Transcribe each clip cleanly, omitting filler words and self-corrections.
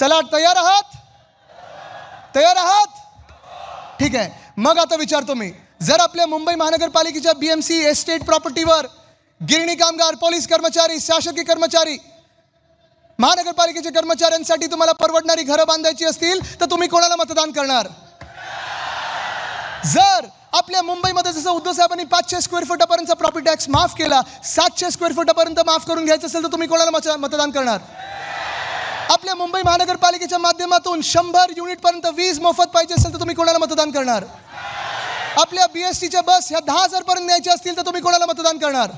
चला, तयार आहात? तयार आहात? ठीक आहे. मग आता विचारतो मी, जर आपल्या मुंबई महानगरपालिकेच्या BMC एस्टेट प्रॉपर्टीवर गिरणी कामगार, पोलीस कर्मचारी, शासकीय कर्मचारी, महानगरपालिकेच्या कर्मचाऱ्यांसाठी तुम्हाला परवडणारी घरं बांधायची असतील तर तुम्ही कोणाला मतदान करणार? जर आपल्या मुंबईमध्ये जसं उद्धव साहेबांनी 500 स्क्वेअर फुटापर्यंतचा प्रॉपर्टी टॅक्स माफ केला, 700 स्क्वेअर फुटापर्यंत माफ करून घ्यायचं असेल तर तुम्ही कोणाला मतदान करणार? आपल्या मुंबई महानगरपालिकेच्या माध्यमातून 100 युनिटपर्यंत वीज मोफत पाहिजे असेल तर तुम्ही कोणाला मतदान करणार? आपल्या BSTच्या बस ह्या 10,000 पर्यंत न्यायच्या असतील तर तुम्ही कोणाला मतदान करणार?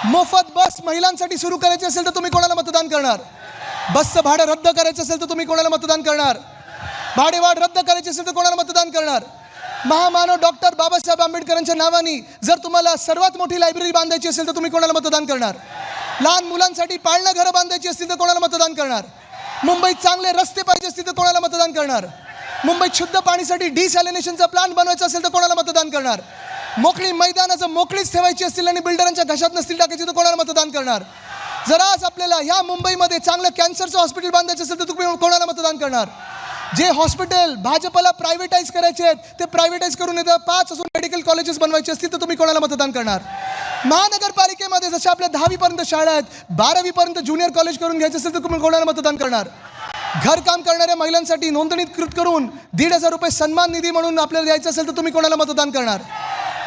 मोफत बस महिलांसाठी सुरू करायची असेल तर तुम्ही कोणाला मतदान करणार? बसचं भाडं रद्द करायचं असेल तर तुम्ही कोणाला मतदान करणार? भाडेवाढ रद्द करायची असेल तर कोणाला मतदान करणार? महामानव डॉक्टर बाबासाहेब आंबेडकरांच्या नावाने जर तुम्हाला सर्वात मोठी लायब्ररी बांधायची असेल तर तुम्ही कोणाला मतदान करणार? लहान मुलांसाठी पाळणा घरं बांधायची असतील तर कोणाला मतदान करणार? मुंबईत चांगले रस्ते पाहिजे असतील तर कोणाला मतदान करणार? मुंबईत शुद्ध पाणीसाठी डिसॅलिनेशनचा प्लांट बनवायचा असेल तर कोणाला मतदान करणार? मोकळी मैदानं जर मोकळीच ठेवायची असतील आणि बिल्डरांच्या घशात नसतील टाकायची तर कोणाला मतदान करणार? जर आज आपल्याला ह्या मुंबईमध्ये चांगलं कॅन्सरचं हॉस्पिटल बांधायचं असेल तर तुम्ही कोणाला मतदान करणार? जे हॉस्पिटल भाजपला प्रायव्हेटाईज करायचे आहेत ते प्रायव्हेटाईज करून येतं 5 अजून मेडिकल कॉलेजेस बनवायचे असतील तर तुम्ही कोणाला मतदान करणार? महानगरपालिकेमध्ये जशा आपल्या 10वी पर्यंत शाळा आहेत, 12वी पर्यंत ज्युनियर कॉलेज करून घ्यायचे असेल तर तुम्ही कोणाला मतदान करणार? घरकाम करणाऱ्या महिलांसाठी नोंदणीकृत करून 1,500 रुपये सन्मान निधी म्हणून आपल्याला द्यायचं असेल तर तुम्ही कोणाला मतदान करणार?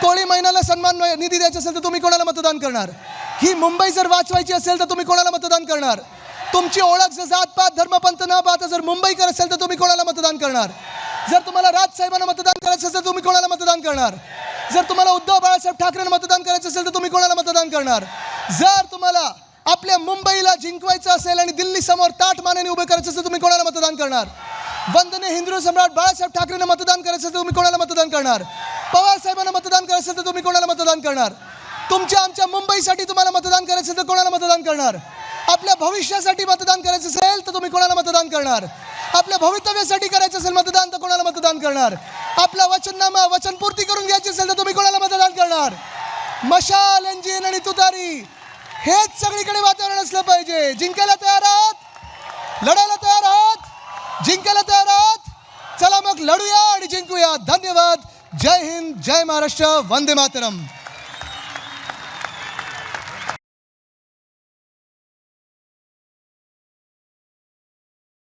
कोळी महिन्याला सन्मान निधी द्यायचा असेल तर तुम्ही कोणाला मतदान करणार? ही मुंबई जर वाचवायची असेल तर तुम्ही कोणाला मतदान करणार? तुमची ओळख जर जातपात धर्मपंथ न पाहता जर मुंबईकर असेल तर तुम्ही कोणाला मतदान करणार? जर तुम्हाला राजसाहेबांना मतदान करायचं असेल तर तुम्ही कोणाला मतदान करणार? जर तुम्हाला उद्धव बाळासाहेब ठाकरेंना मतदान करायचं असेल तर तुम्ही कोणाला मतदान करणार? जर तुम्हाला आपल्या मुंबईला जिंकवायचं असेल आणि दिल्ली समोर ताठ मानेने उभे करायचं असेल तर तुम्ही कोणाला मतदान करणार? वंदनीय हिंदू सम्राट बाळासाहेब ठाकरेंना मतदान करायचं असेल तर तुम्ही कोणाला मतदान करणार? पवार साहेबांना मतदान करायचं असेल तर तुम्ही कोणाला मतदान करणार? तुमच्या आमच्या मुंबईसाठी तुम्हाला मतदान करायचं असेल तर कोणाला मतदान करणार? आपल्या भविष्यासाठी मतदान करायचं असेल तर तुम्ही कोणाला मतदान करणार? आपल्या भवितव्यासाठी करायचं असेल मतदान तर कोणाला मतदान करणार? आपला वचननामा वचनपूर्ती करून घ्यायची असेल तर तुम्ही कोणाला मतदान करणार? मशाल, इंजिन आणि तुतारी हेच सगळीकडे वातावरण असलं पाहिजे. जिंकायला तयार आहात? लढायला तयार आहात? जिंकायला तयार आहात? चला मग लढूया आणि जिंकूया. धन्यवाद. जय हिंद, जय महाराष्ट्र, वंदे मातरम.